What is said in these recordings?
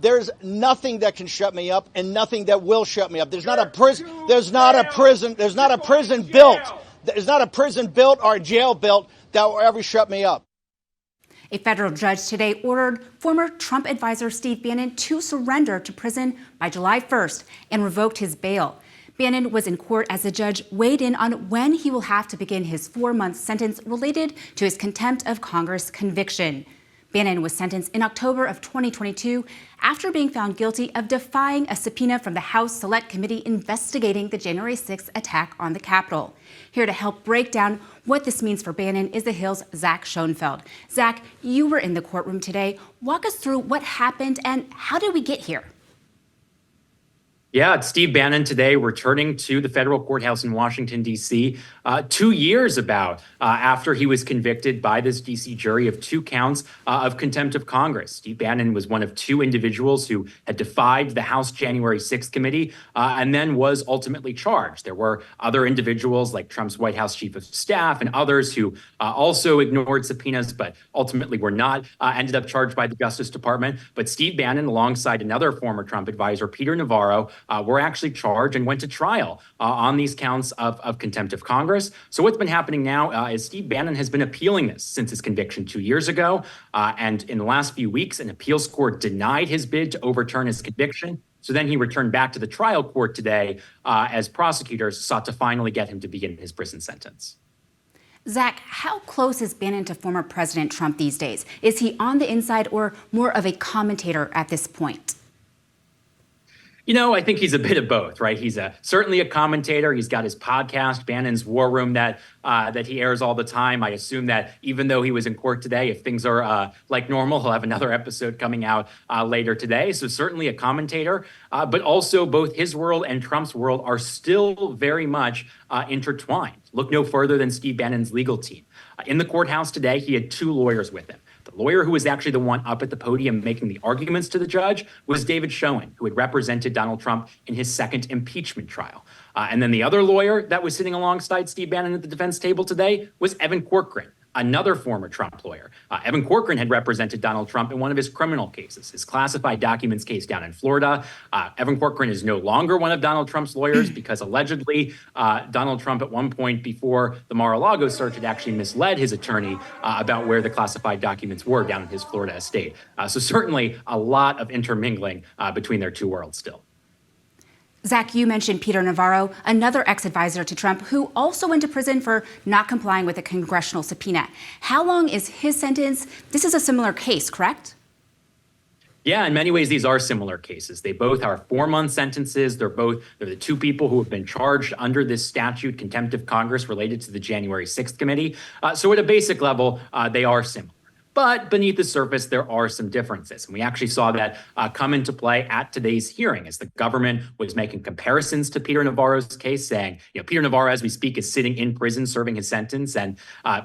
There's nothing that can shut me up and nothing that will shut me up. There's not a prison built. There's not a prison built or a jail built that will ever shut me up. A federal judge today ordered former Trump advisor Steve Bannon to surrender to prison by July 1st and revoked his bail. Bannon was in court as the judge weighed in on when he will have to begin his 4-month sentence related to his contempt of Congress conviction. Bannon was sentenced in October of 2022 after being found guilty of defying a subpoena from the House Select Committee investigating the January 6th attack on the Capitol. Here to help break down what this means for Bannon is The Hill's Zach Schonfeld. Zach, you were in the courtroom today. Walk us through what happened and how did we get here? Yeah, it's Steve Bannon today returning to the federal courthouse in Washington, D.C., 2 years after he was convicted by this D.C. jury of 2 counts of contempt of Congress. Steve Bannon was one of 2 individuals who had defied the House January 6th committee and then was ultimately charged. There were other individuals like Trump's White House chief of staff and others who also ignored subpoenas but ultimately were not, ended up charged by the Justice Department. But Steve Bannon, alongside another former Trump advisor, Peter Navarro, were actually charged and went to trial on these counts of contempt of Congress. So what's been happening now is Steve Bannon has been appealing this since his conviction 2 years ago. And in the last few weeks, an appeals court denied his bid to overturn his conviction. So then he returned back to the trial court today as prosecutors sought to finally get him to begin his prison sentence. Zach, how close is Bannon to former President Trump these days? Is he on the inside or more of a commentator at this point? You know, I think he's a bit of both, right? He's certainly a commentator. He's got his podcast, Bannon's War Room, that he airs all the time. I assume that even though he was in court today, if things are like normal, he'll have another episode coming out later today. So certainly a commentator, but also both his world and Trump's world are still very much intertwined. Look no further than Steve Bannon's legal team. In the courthouse today, he had 2 lawyers with him. The lawyer who was actually the one up at the podium making the arguments to the judge was David Schoen, who had represented Donald Trump in his second impeachment trial. And then the other lawyer that was sitting alongside Steve Bannon at the defense table today was Evan Corcoran, another former Trump lawyer. Evan Corcoran had represented Donald Trump in one of his criminal cases, his classified documents case down in Florida. Evan Corcoran is no longer one of Donald Trump's lawyers because allegedly Donald Trump at one point before the Mar-a-Lago search had actually misled his attorney about where the classified documents were down in his Florida estate. So certainly a lot of intermingling between their 2 worlds still. Zach, you mentioned Peter Navarro, another ex-advisor to Trump, who also went to prison for not complying with a congressional subpoena. How long is his sentence? This is a similar case, correct? Yeah, in many ways, these are similar cases. They both are 4-month sentences. They're the 2 people who have been charged under this statute, contempt of Congress, related to the January 6th committee. So at a basic level, they are similar. But beneath the surface, there are some differences. And we actually saw that come into play at today's hearing as the government was making comparisons to Peter Navarro's case, saying, Peter Navarro, as we speak, is sitting in prison serving his sentence. And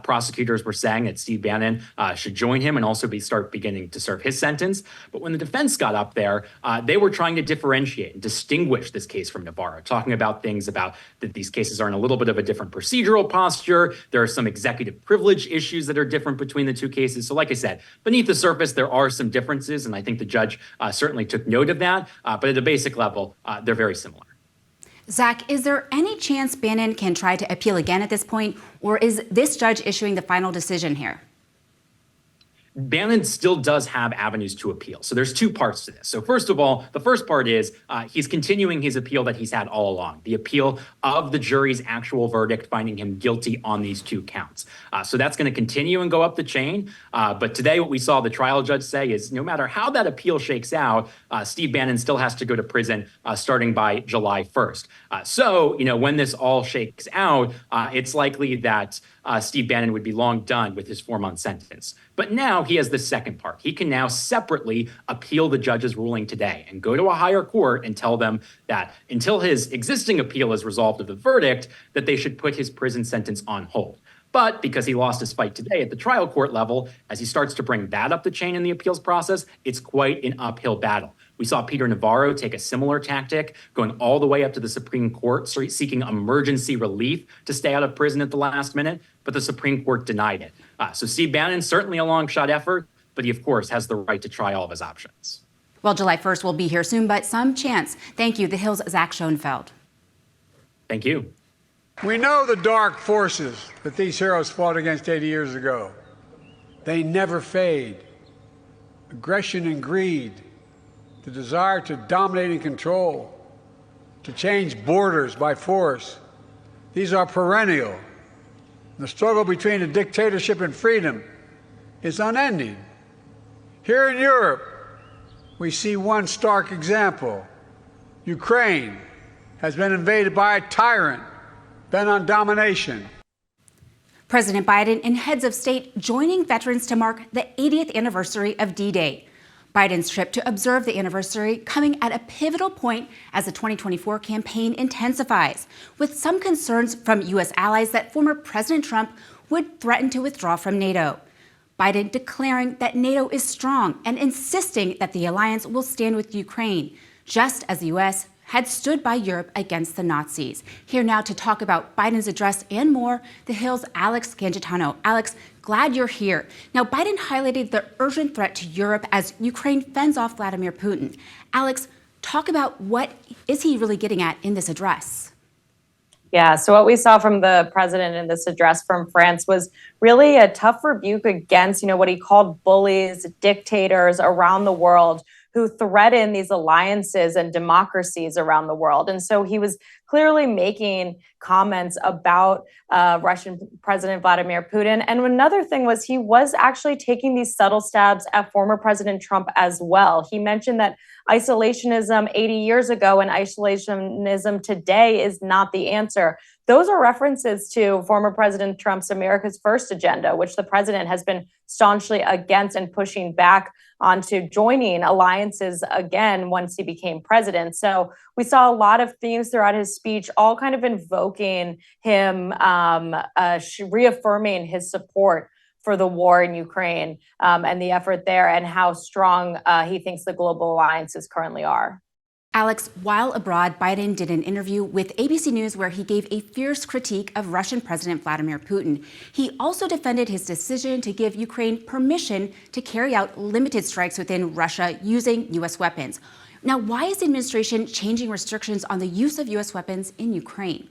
prosecutors were saying that Steve Bannon should join him and also start beginning to serve his sentence. But when the defense got up there, they were trying to differentiate and distinguish this case from Navarro, talking about things about that these cases are in a little bit of a different procedural posture. There are some executive privilege issues that are different between the 2 cases. So like I said, beneath the surface, there are some differences, and I think the judge certainly took note of that. But at a basic level, they're very similar. Zach, is there any chance Bannon can try to appeal again at this point, or is this judge issuing the final decision here? Bannon still does have avenues to appeal. So there's 2 parts to this. So first of all, the first part is he's continuing his appeal that he's had all along, the appeal of the jury's actual verdict finding him guilty on these 2 counts. So that's going to continue and go up the chain. But today what we saw the trial judge say is no matter how that appeal shakes out, Steve Bannon still has to go to prison starting by July 1st. So when this all shakes out, it's likely that Steve Bannon would be long done with his 4-month sentence. But now he has the second part. He can now separately appeal the judge's ruling today and go to a higher court and tell them that until his existing appeal is resolved of the verdict, that they should put his prison sentence on hold. But because he lost his fight today at the trial court level, as he starts to bring that up the chain in the appeals process, it's quite an uphill battle. We saw Peter Navarro take a similar tactic, going all the way up to the Supreme Court, seeking emergency relief to stay out of prison at the last minute, but the Supreme Court denied it. So Steve Bannon, certainly a long shot effort, but he, of course, has the right to try all of his options. Well, July 1st will be here soon, but some chance. Thank you. The Hill's Zach Schonfeld. Thank you. We know the dark forces that these heroes fought against 80 years ago. They never fade. Aggression and greed, the desire to dominate and control, to change borders by force, these are perennial. The struggle between a dictatorship and freedom is unending. Here in Europe, we see one stark example. Ukraine has been invaded by a tyrant bent on domination. President Biden and heads of state joining veterans to mark the 80th anniversary of D-Day. Biden's trip to observe the anniversary coming at a pivotal point as the 2024 campaign intensifies, with some concerns from U.S. allies that former President Trump would threaten to withdraw from NATO. Biden declaring that NATO is strong and insisting that the alliance will stand with Ukraine, just as the U.S. had stood by Europe against the Nazis. Here now to talk about Biden's address and more, The Hill's Alex Gangitano. Alex, glad you're here. Now, Biden highlighted the urgent threat to Europe as Ukraine fends off Vladimir Putin. Alex, talk about what is he really getting at in this address? Yeah, so what we saw from the president in this address from France was really a tough rebuke against, what he called bullies, dictators around the world who threaten these alliances and democracies around the world. And so he was clearly making comments about Russian President Vladimir Putin. And another thing was he was actually taking these subtle stabs at former President Trump as well. He mentioned that isolationism 80 years ago and isolationism today is not the answer. Those are references to former President Trump's America's First agenda, which the president has been staunchly against and pushing back onto joining alliances again once he became president. So we saw a lot of themes throughout his speech, all kind of invoking him, reaffirming his support for the war in Ukraine and the effort there and how strong he thinks the global alliances currently are. Alex, while abroad, Biden did an interview with ABC News where he gave a fierce critique of Russian President Vladimir Putin. He also defended his decision to give Ukraine permission to carry out limited strikes within Russia using U.S. weapons. Now, why is the administration changing restrictions on the use of U.S. weapons in Ukraine?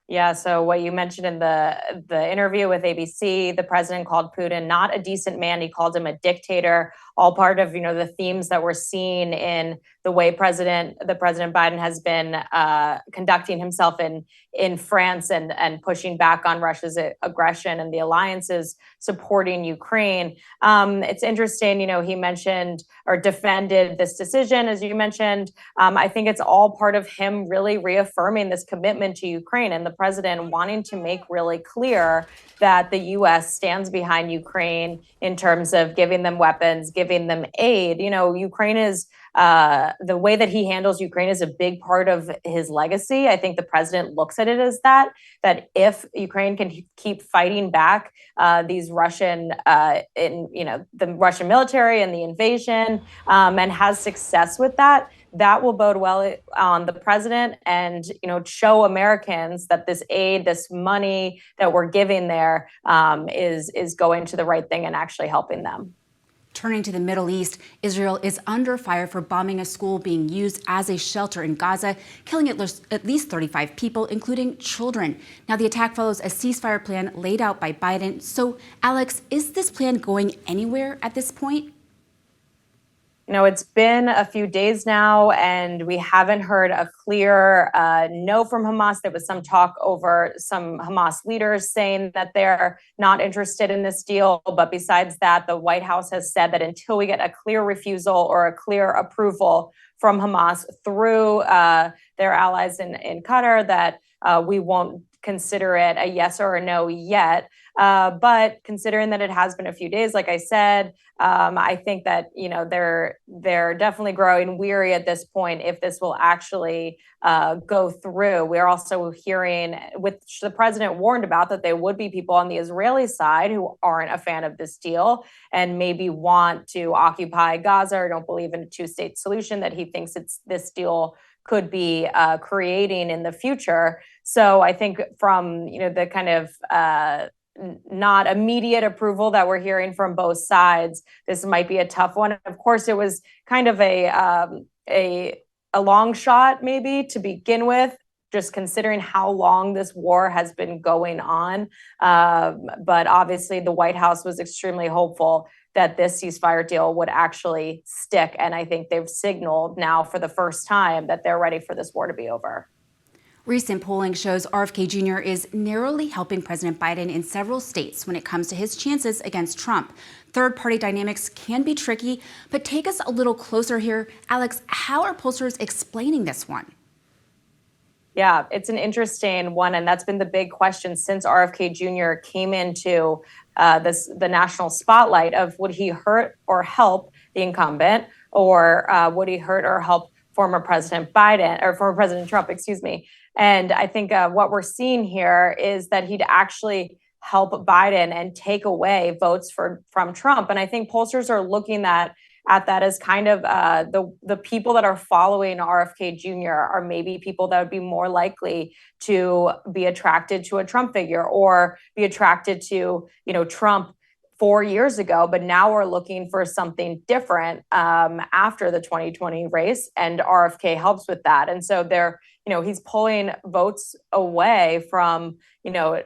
Yeah, so what you mentioned in the interview with ABC, the president called Putin not a decent man. He called him a dictator, all part of, the themes that we're seeing in the way President Biden has been conducting himself in France and pushing back on Russia's aggression and the alliances supporting Ukraine. It's interesting, he mentioned or defended this decision, as you mentioned. I think it's all part of him really reaffirming this commitment to Ukraine and the president wanting to make really clear that the U.S. stands behind Ukraine in terms of giving them weapons, giving them aid. Ukraine is the way that he handles Ukraine is a big part of his legacy. I think the president looks at it as that if Ukraine can keep fighting back these Russian, the Russian military and the invasion and has success with that, that will bode well on the president and, show Americans that this aid, this money that we're giving there is going to the right thing and actually helping them. Turning to the Middle East, Israel is under fire for bombing a school being used as a shelter in Gaza, killing at least 35 people, including children. Now, the attack follows a ceasefire plan laid out by Biden. So, Alex, is this plan going anywhere at this point? It's been a few days now, and we haven't heard a clear no from Hamas. There was some talk over some Hamas leaders saying that they're not interested in this deal. But besides that, the White House has said that until we get a clear refusal or a clear approval from Hamas through their allies in Qatar, that we won't consider it a yes or a no yet. But considering that it has been a few days, like I said, I think that, they're definitely growing weary at this point if this will actually go through. We're also hearing, which the president warned about, that there would be people on the Israeli side who aren't a fan of this deal and maybe want to occupy Gaza or don't believe in a two-state solution that he thinks this deal could be creating in the future. So I think from, the kind of not immediate approval that we're hearing from both sides. This might be a tough one. Of course, it was kind of a long shot maybe to begin with, just considering how long this war has been going on. But obviously the White House was extremely hopeful that this ceasefire deal would actually stick. And I think they've signaled now for the first time that they're ready for this war to be over. Recent polling shows RFK Jr. is narrowly helping President Biden in several states when it comes to his chances against Trump. Third-party dynamics can be tricky, but take us a little closer here. Alex, how are pollsters explaining this one? Yeah, it's an interesting one, and that's been the big question since RFK Jr. came into the national spotlight of would he hurt or help the incumbent, or would he hurt or help former President Trump, excuse me. And I think what we're seeing here is that he'd actually help Biden and take away votes from Trump. And I think pollsters are looking at that as kind of the people that are following RFK Jr. are maybe people that would be more likely to be attracted to a Trump figure or be attracted to, Trump 4 years ago, but now we're looking for something different after the 2020 race, and RFK helps with that. And so he's pulling votes away from,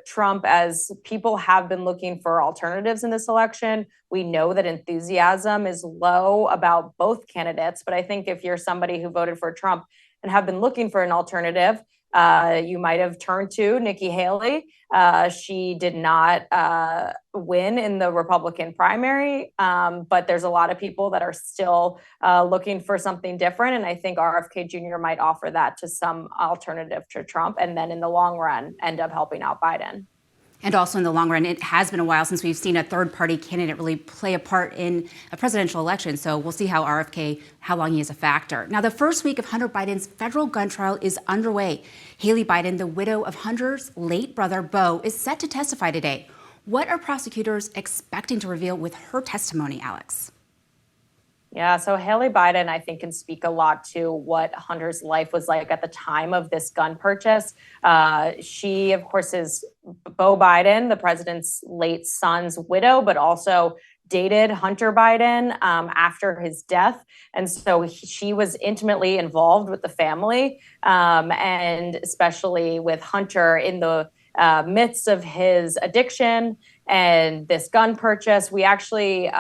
Trump, as people have been looking for alternatives in this election. We know that enthusiasm is low about both candidates, but I think if you're somebody who voted for Trump and have been looking for an alternative, you might have turned to Nikki Haley. She did not win in the Republican primary, but there's a lot of people that are still looking for something different. And I think RFK Jr. might offer that to some alternative to Trump, and then in the long run, end up helping out Biden. And also in the long run, it has been a while since we've seen a third-party candidate really play a part in a presidential election. So we'll see how long he is a factor. Now, the first week of Hunter Biden's federal gun trial is underway. Haley Biden, the widow of Hunter's late brother, Beau, is set to testify today. What are prosecutors expecting to reveal with her testimony, Alex? Yeah, so Haley Biden, I think, can speak a lot to what Hunter's life was like at the time of this gun purchase. She, of course, is Beau Biden, the president's late son's widow, but also dated Hunter Biden after his death. And so she was intimately involved with the family, and especially with Hunter in the midst of his addiction and this gun purchase. We actually,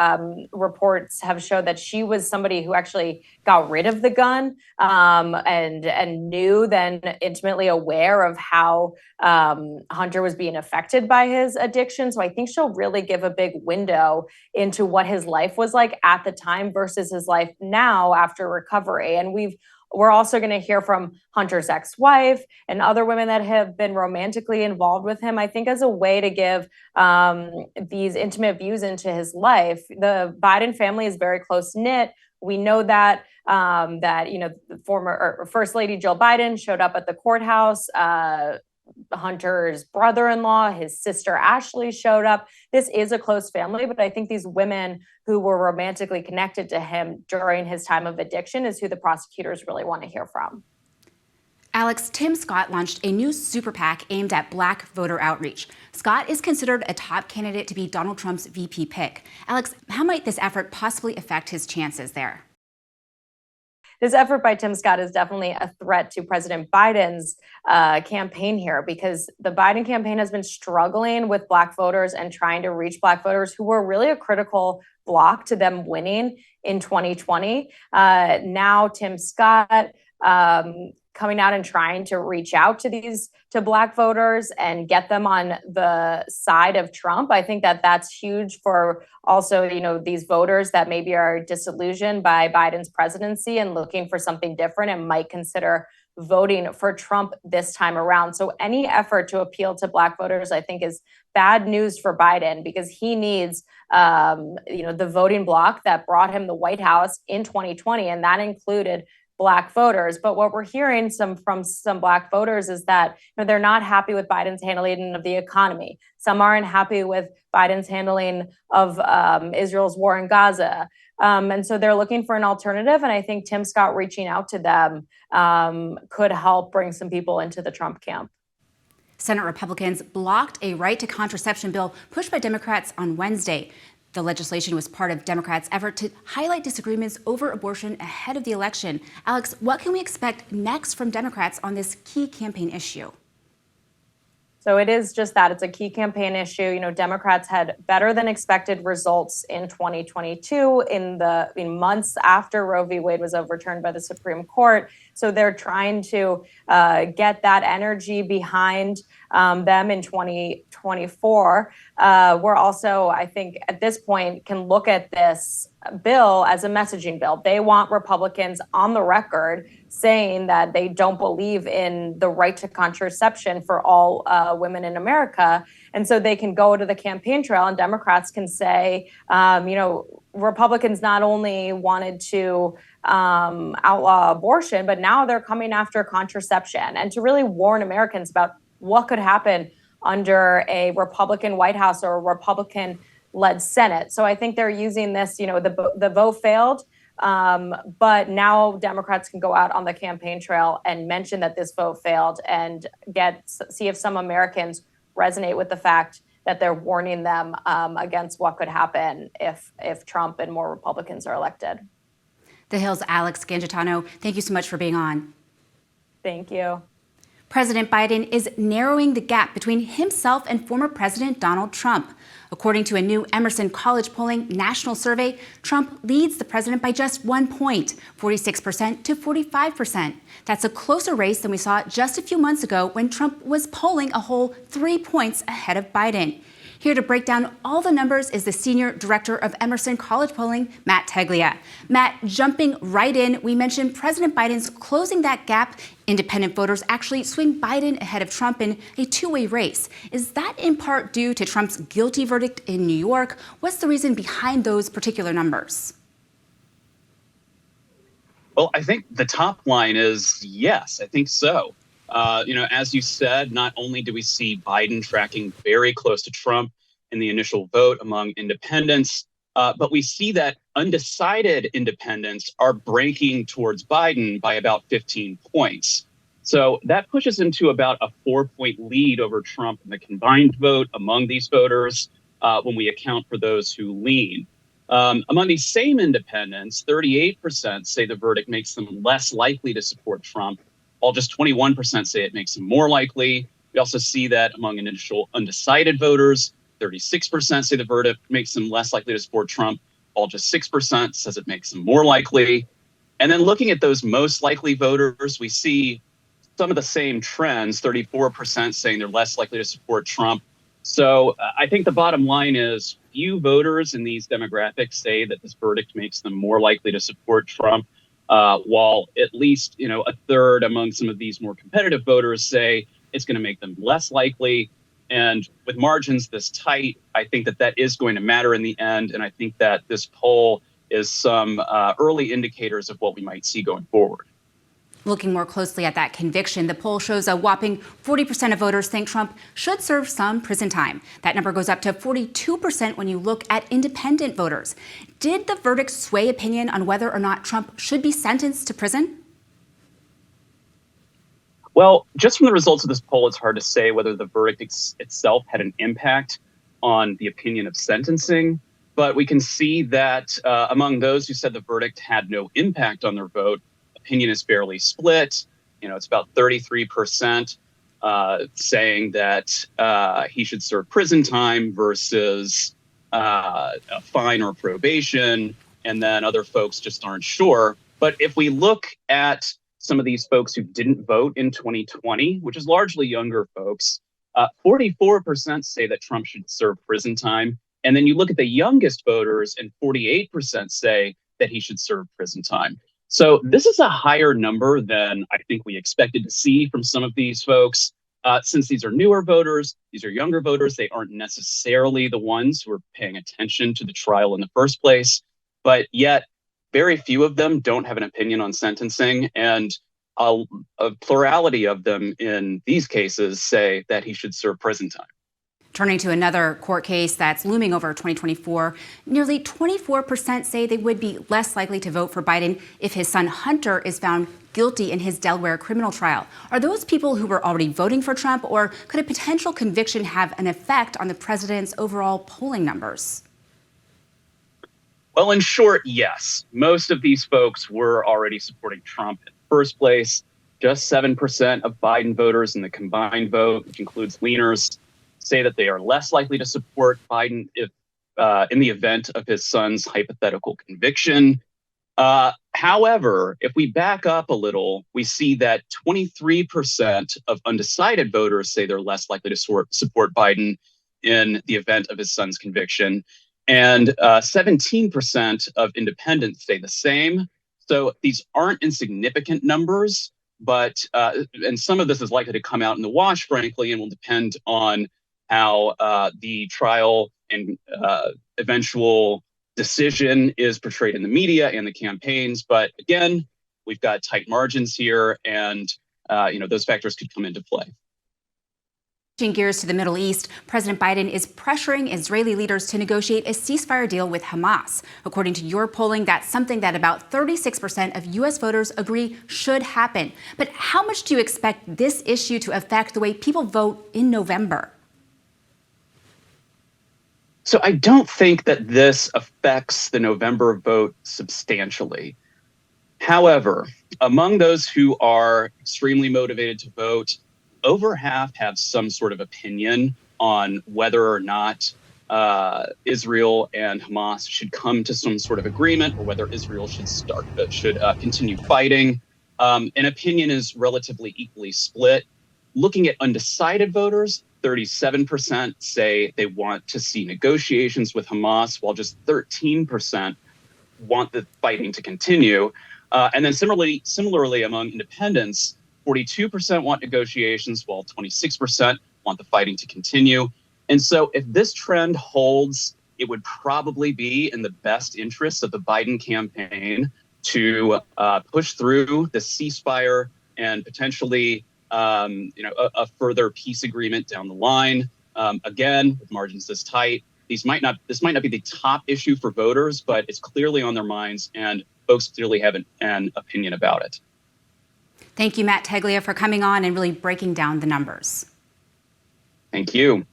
reports have showed that she was somebody who actually got rid of the gun, and knew, then intimately aware of how Hunter was being affected by his addiction. So I think she'll really give a big window into what his life was like at the time versus his life now after recovery. And we're also going to hear from Hunter's ex-wife and other women that have been romantically involved with him, I think, as a way to give these intimate views into his life. The Biden family is very close-knit. We know that the former First Lady Jill Biden showed up at the courthouse. Hunter's brother-in-law, his sister Ashley showed up. This is a close family, but I think these women who were romantically connected to him during his time of addiction is who the prosecutors really want to hear from. Alex, Tim Scott launched a new super PAC aimed at Black voter outreach. Scott is considered a top candidate to be Donald Trump's VP pick. Alex, how might this effort possibly affect his chances there? This effort by Tim Scott is definitely a threat to President Biden's campaign here, because the Biden campaign has been struggling with Black voters and trying to reach Black voters who were really a critical block to them winning in 2020. Now Tim Scott coming out and trying to reach out to Black voters and get them on the side of Trump. I think that that's huge for also, these voters that maybe are disillusioned by Biden's presidency and looking for something different and might consider voting for Trump this time around. So any effort to appeal to Black voters, I think, is bad news for Biden, because he needs, the voting bloc that brought him the White House in 2020, and that included Black voters. But what we're hearing from some Black voters is that they're not happy with Biden's handling of the economy. Some aren't happy with Biden's handling of Israel's war in Gaza. And so they're looking for an alternative. And I think Tim Scott reaching out to them could help bring some people into the Trump camp. Senate Republicans blocked a right to contraception bill pushed by Democrats on Wednesday. The legislation was part of Democrats' effort to highlight disagreements over abortion ahead of the election. Alex, what can we expect next from Democrats on this key campaign issue? So it is just that. It's a key campaign issue. You know, Democrats had better than expected results in 2022 in months after Roe v. Wade was overturned by the Supreme Court. So they're trying to get that energy behind them in 2024. We're also, I think, at this point, can look at this bill as a messaging bill. They want Republicans on the record saying that they don't believe in the right to contraception for all women in America. And so they can go to the campaign trail and Democrats can say, Republicans not only wanted to outlaw abortion, but now they're coming after contraception, and to really warn Americans about what could happen under a Republican White House or a Republican-led Senate. So I think they're using this, the vote failed, but now Democrats can go out on the campaign trail and mention that this vote failed and see if some Americans resonate with the fact that they're warning them against what could happen if Trump and more Republicans are elected. The Hill's Alex Gangitano, thank you so much for being on. Thank you. President Biden is narrowing the gap between himself and former President Donald Trump. According to a new Emerson College polling national survey, Trump leads the president by just 1 point, 46% to 45%. That's a closer race than we saw just a few months ago when Trump was polling a whole 3 points ahead of Biden. Here to break down all the numbers is the Senior Director of Emerson College Polling, Matt Taglia. Matt, jumping right in, we mentioned President Biden's closing that gap. Independent voters actually swing Biden ahead of Trump in a two-way race. Is that in part due to Trump's guilty verdict in New York? What's the reason behind those particular numbers? Well, I think the top line is yes, I think so. As you said, not only do we see Biden tracking very close to Trump in the initial vote among independents, but we see that undecided independents are breaking towards Biden by about 15 points. So that pushes into about a 4-point lead over Trump in the combined vote among these voters when we account for those who lean. Among these same independents, 38% say the verdict makes them less likely to support Trump, while just 21% say it makes them more likely. We also see that among initial undecided voters, 36% say the verdict makes them less likely to support Trump, while just 6% says it makes them more likely. And then looking at those most likely voters, we see some of the same trends, 34% saying they're less likely to support Trump. So I think the bottom line is few voters in these demographics say that this verdict makes them more likely to support Trump, while at least, a third among some of these more competitive voters say it's going to make them less likely. And with margins this tight, I think that is going to matter in the end. And I think that this poll is some early indicators of what we might see going forward. Looking more closely at that conviction, the poll shows a whopping 40% of voters think Trump should serve some prison time. That number goes up to 42% when you look at independent voters. Did the verdict sway opinion on whether or not Trump should be sentenced to prison? Well, just from the results of this poll, it's hard to say whether the verdict itself had an impact on the opinion of sentencing. But we can see that among those who said the verdict had no impact on their vote, opinion is fairly split. It's about 33% saying that he should serve prison time versus a fine or probation. And then other folks just aren't sure. But if we look at some of these folks who didn't vote in 2020, which is largely younger folks, 44% say that Trump should serve prison time. And then you look at the youngest voters and 48% say that he should serve prison time. So this is a higher number than I think we expected to see from some of these folks. Since these are newer voters, these are younger voters, they aren't necessarily the ones who are paying attention to the trial in the first place. But yet, very few of them don't have an opinion on sentencing. And a plurality of them in these cases say that he should serve prison time. Turning to another court case that's looming over 2024, nearly 24% say they would be less likely to vote for Biden if his son Hunter is found guilty in his Delaware criminal trial. Are those people who were already voting for Trump, or could a potential conviction have an effect on the president's overall polling numbers? Well, in short, yes. Most of these folks were already supporting Trump in the first place. Just 7% of Biden voters in the combined vote, which includes leaners, say that they are less likely to support Biden if in the event of his son's hypothetical conviction. However, if we back up a little, we see that 23% of undecided voters say they're less likely to support Biden in the event of his son's conviction. And 17% of independents say the same. So these aren't insignificant numbers, but and some of this is likely to come out in the wash, frankly, and will depend on how the trial and eventual decision is portrayed in the media and the campaigns. But again, we've got tight margins here, and those factors could come into play. Changing gears to the Middle East, President Biden is pressuring Israeli leaders to negotiate a ceasefire deal with Hamas. According to your polling, that's something that about 36% of U.S. voters agree should happen. But how much do you expect this issue to affect the way people vote in November? So I don't think that this affects the November vote substantially. However, among those who are extremely motivated to vote, over half have some sort of opinion on whether or not Israel and Hamas should come to some sort of agreement, or whether Israel should continue fighting. An opinion is relatively equally split. Looking at undecided voters, 37% say they want to see negotiations with Hamas, while just 13% want the fighting to continue. And then similarly among independents, 42% want negotiations, while 26% want the fighting to continue. And so if this trend holds, it would probably be in the best interests of the Biden campaign to push through the ceasefire and potentially a further peace agreement down the line. Again, with margins this tight, this might not be the top issue for voters, but it's clearly on their minds, and folks clearly have an opinion about it. Thank you, Matt Taglia, for coming on and really breaking down the numbers. Thank you.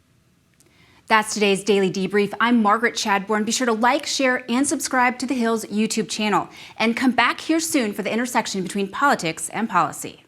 That's today's Daily Debrief. I'm Margaret Chadbourn. Be sure to like, share, and subscribe to The Hill's YouTube channel. And come back here soon for the intersection between politics and policy.